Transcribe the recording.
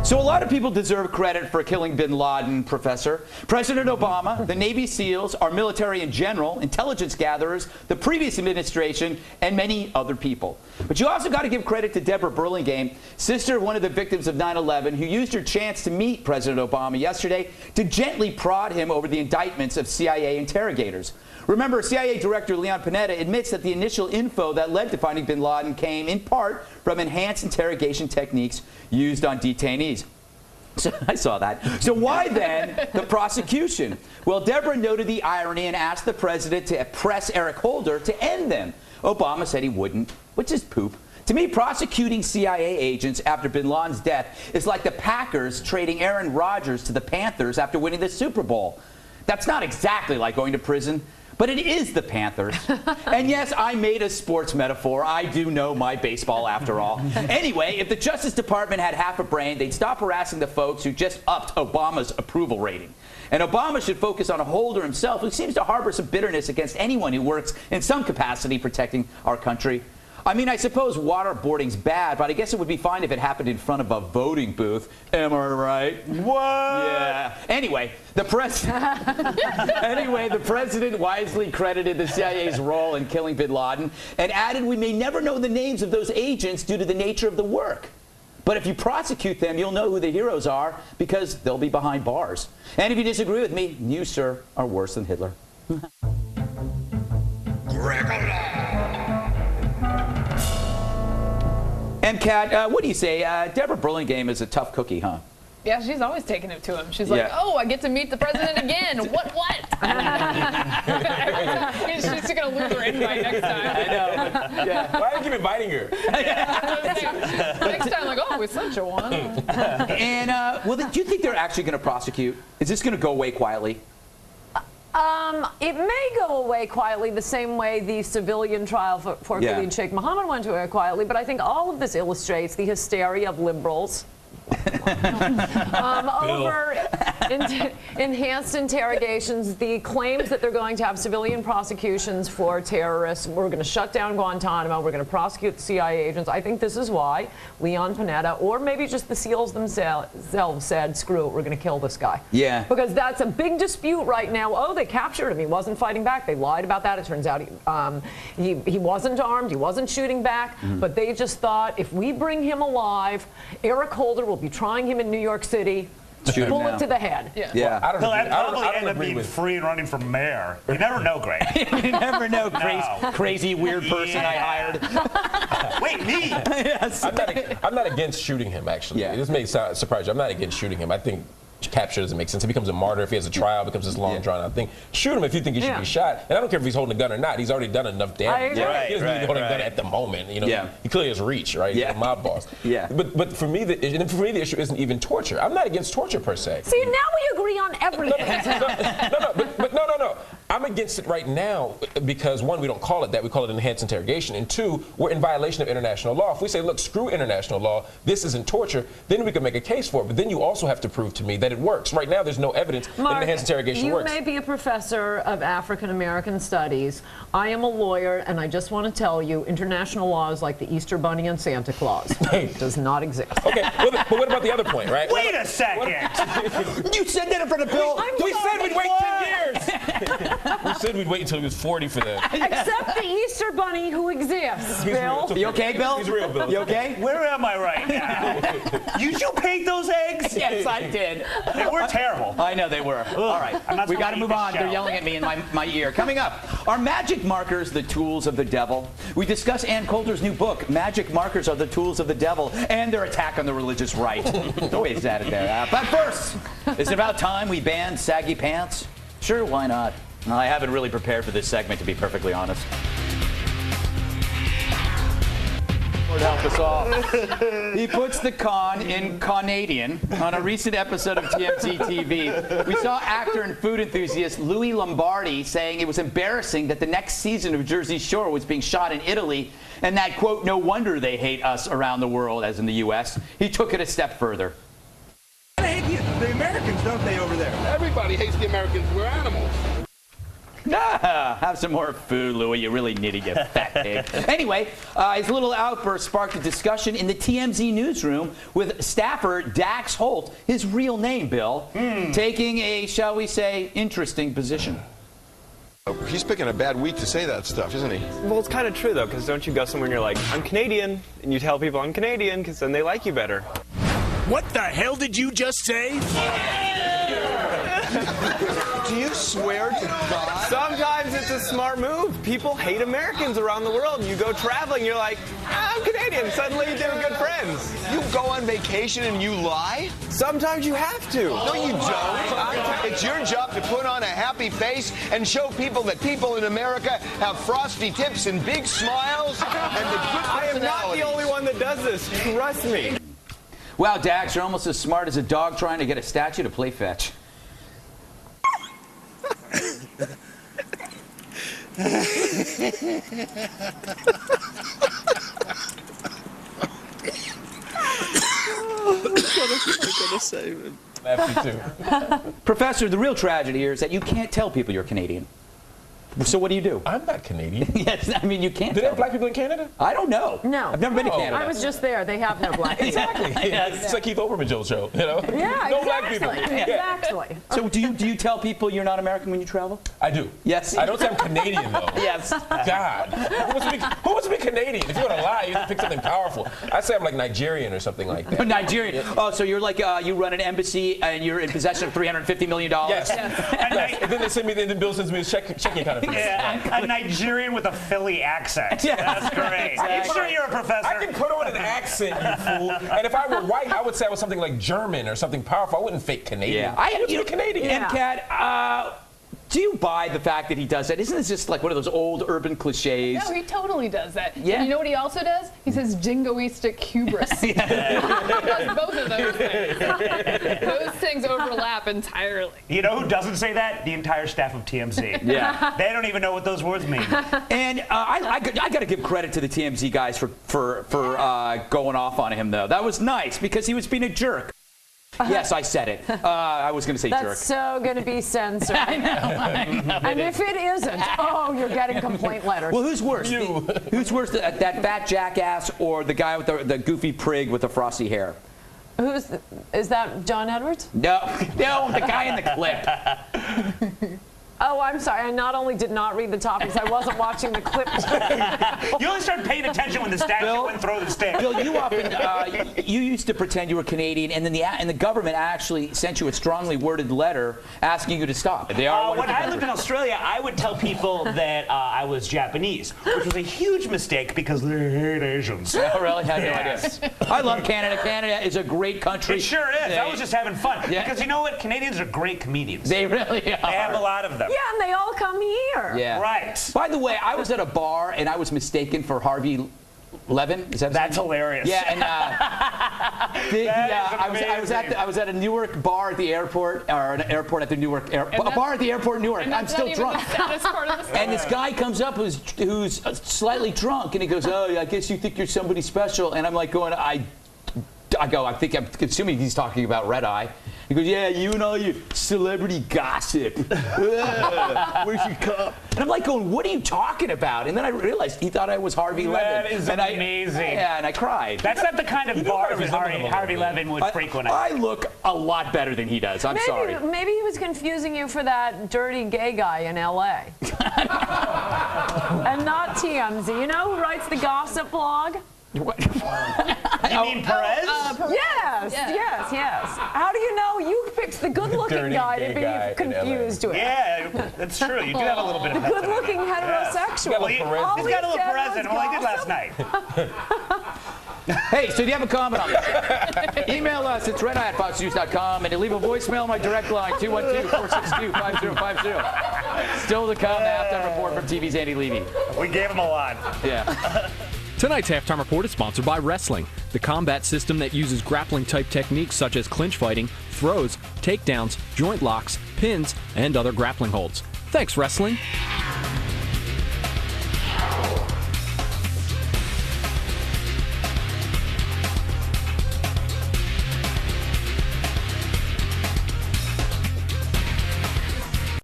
So a lot of people deserve credit for killing bin Laden, Professor. President Obama, the Navy SEALs, our military in general, intelligence gatherers, the previous administration, and many other people. But you also got to give credit to Deborah Burlingame, sister of one of the victims of 9/11, who used her chance to meet President Obama yesterday to gently prod him over the indictments of CIA interrogators. Remember, CIA Director Leon Panetta admits that the initial info that led to finding bin Laden came in part from enhanced interrogation techniques used on detainees. So, I saw that. So why then the prosecution? Well, Deborah noted the irony and asked the president to press Eric Holder to end them. Obama said he wouldn't, which is poop. To me, prosecuting CIA agents after bin Laden's death is like the Packers trading Aaron Rodgers to the Panthers after winning the Super Bowl. That's not exactly like going to prison, but it is the Panthers. And yes, I made a sports metaphor. I do know my baseball after all. Anyway, if the Justice Department had half a brain, they'd stop harassing the folks who just upped Obama's approval rating. And Obama should focus on Holder himself, who seems to harbor some bitterness against anyone who works in some capacity protecting our country. I mean, I suppose waterboarding's bad, but I guess it would be fine if it happened in front of a voting booth. Am I right? What? Yeah. Anyway, the president wisely credited the CIA's role in killing bin Laden and added we may never know the names of those agents due to the nature of the work. But if you prosecute them, you'll know who the heroes are because they'll be behind bars. And if you disagree with me, you, sir, are worse than Hitler. MCAT, what do you say? Deborah Burlingame is a tough cookie, huh? Yeah, she's always taking it to him. She's like, oh, I get to meet the president again. What? She's going to lose her invite next time. I know. Yeah. Why do you keep inviting her? Next time, like, oh, we sent you one. And, well, do you think they're actually going to prosecute? Is this going to go away quietly? It may go away quietly the same way the civilian trial for Khalid Sheikh Mohammed went away quietly, but I think all of this illustrates the hysteria of liberals over enhanced interrogations, the claims that they're going to have civilian prosecutions for terrorists. We're going to shut down Guantanamo. We're going to prosecute the CIA agents. I think this is why Leon Panetta, or maybe just the SEALs themselves, said, screw it, we're going to kill this guy. Yeah. Because that's a big dispute right now. Oh, they captured him. He wasn't fighting back. They lied about that. It turns out he wasn't armed. He wasn't shooting back. But they just thought, if we bring him alive, Eric Holder will be trying him in New York City. Bullet to the head. Yeah. Well, he'll probably end up being free and running for mayor. You never know, Greg. You never know, crazy weird person I hired. Wait, me? Yes. I'm not against shooting him, actually. Yeah. This may surprise you. I'm not against shooting him. I think capture doesn't make sense. He becomes a martyr if he has a trial, becomes this long drawn out thing. Shoot him if you think he should be shot. And I don't care if he's holding a gun or not. He's already done enough damage. I He doesn't need to hold a gun at the moment. You know, he clearly has reach, right? He's a mob boss. Yeah. But for me, the issue isn't even torture. I'm not against torture per se. See, now we agree on everything. No. I'm against it right now because, one, we don't call it that. We call it enhanced interrogation. And two, we're in violation of international law. If we say, look, screw international law, this isn't torture, then we can make a case for it. But then you also have to prove to me that it works. Right now, there's no evidence that enhanced interrogation works. You may be a professor of African American studies. I am a lawyer, and I just want to tell you, international law is like the Easter Bunny and Santa Claus. It does not exist. Okay, but what about the other point, right? Wait a second. You said that in front of Bill. We said we'd wait 10 years. We said we'd wait until he was 40 for that. Except the Easter Bunny who exists, Bill. You okay, Bill? He's real, Bill. You okay? Where am I right now? You paint those eggs? Yes, I did. They were terrible. I know they were. All right, we got to move on. They're yelling at me in my ear. Coming up, are magic markers the tools of the devil? We discuss Ann Coulter's new book, Magic Markers Are the Tools of the Devil, and their attack on the religious right. Always at it there. But first, is it about time we banned saggy pants? Sure, why not? I haven't really prepared for this segment, to be perfectly honest. Lord help us all. He puts the con in Canadian. On a recent episode of TMZ TV, we saw actor and food enthusiast Louis Lombardi saying it was embarrassing that the next season of Jersey Shore was being shot in Italy, and that, quote, no wonder they hate us around the world, as in the U.S. He took it a step further. They hate the Americans, don't they, over there? Everybody hates the Americans. We're animals. Have some more food, Louie. You really need it, you fat pig. Anyway, his little outburst sparked a discussion in the TMZ newsroom with staffer Dax Holt, his real name, Bill, taking a, shall we say, interesting position. He's picking a bad week to say that stuff, isn't he? Well, it's kind of true, though, because don't you go somewhere and you're like, I'm Canadian, and you tell people I'm Canadian, because then they like you better. What the hell did you just say? Do you swear to God? Sometimes it's a smart move. People hate Americans around the world. You go traveling, you're like, I'm Canadian. Suddenly you do good friends. You go on vacation and you lie? Sometimes you have to. No, you don't. It's your job to put on a happy face and show people that people in America have frosty tips and big smiles and the good I am not the only one that does this. Trust me. Wow, Dax, you're almost as smart as a dog trying to get a statue to play fetch. Professor, the real tragedy here is that you can't tell people you're Canadian. So what do you do? I'm not Canadian. Yes, I mean, you can't. Do they have black people in Canada? I don't know. No. I've never been to Canada. I was just there. They have no black people. Exactly. Yeah, it's like Keith Olbermann Joe's show, you know? Yeah, no exactly. black people. Exactly. So do you tell people you're not American when you travel? I do. Yes. I don't say I'm Canadian, though. Yes. God. Who wants to be Canadian? If you're going to lie, you have to pick something powerful. I say I'm like Nigerian or something like that. Nigerian. Oh, so you're like, you run an embassy and you're in possession of $350 million? Yes. And then they send me, then Bill sends me a checking kind of thing. Yeah, a Nigerian with a Philly accent. Yeah. That's great. Exactly. Sure, you're a professor. I can put on an accent, you fool. And if I were white, I would say I was something like German or something powerful. I wouldn't fake Canadian. Yeah. I am Canadian. Yeah. MCAT, do you buy the fact that he does that? Isn't this just like one of those old urban cliches? No, he totally does that. Yeah. And you know what he also does? He says jingoistic hubris. He does both of those things. Those things overlap entirely. You know who doesn't say that? The entire staff of TMZ. Yeah. They don't even know what those words mean. And I got to give credit to the TMZ guys for going off on him, though. That was nice because he was being a jerk. Yes, I said it. I was going to say jerk. That's so going to be censored. I know. And if it isn't, oh, you're getting complaint letters. Well, who's worse? Who's worse, that fat jackass or the guy with the goofy prig with the frosty hair? Is that John Edwards? No, the guy in the clip. Oh, I'm sorry. I not only did not read the topics, I wasn't watching the clip. You only started paying attention when the statue went through the stick. Bill, you often you used to pretend you were Canadian, and then the government actually sent you a strongly worded letter asking you to stop. They are when I lived in Australia, I would tell people that I was Japanese, which was a huge mistake because they hate Asians. Oh, really? I had no idea. I love Canada. Canada is a great country. It sure is. I was just having fun. Yeah. Because you know what? Canadians are great comedians. They really are. They have a lot of them. Yeah, and they all come here. Yeah. Right. By the way, I was at a bar and I was mistaken for Harvey Levin. Is that his That's name? hilarious. Yeah, and I was at a Newark bar at the airport, or an airport at the Newark a bar at the airport in Newark. I'm still drunk. And this guy comes up who's slightly drunk, and he goes, "Oh, I guess you think you're somebody special." And I'm like going, I think I'm assuming he's talking about Red Eye. He goes, "Yeah, you and all your celebrity gossip. Where's your cup?" And I'm like going, "What are you talking about?" And then I realized he thought I was Harvey Levin. That is amazing. Yeah, and I cried. That's not the kind of bar that Harvey Levin would frequent. I look a lot better than he does. I'm sorry. Maybe he was confusing you for that dirty gay guy in L.A. And not TMZ. You know who writes the gossip blog? What? You mean Perez? Yes. How do you know you picked the good-looking guy to be confused with? Yeah, that's true. You do have a little bit of the good-looking heterosexual. He's got a little Perez in him. Well, I did last night. Hey, so do you have a comment on this? Email us at redeye@foxnews.com and leave a voicemail. My direct line, 212-462-5050. Still to come, the halftime report from TV's Andy Levy. We gave him a lot. Yeah. Tonight's Halftime Report is sponsored by Wrestling, the combat system that uses grappling-type techniques such as clinch fighting, throws, takedowns, joint locks, pins, and other grappling holds. Thanks, Wrestling.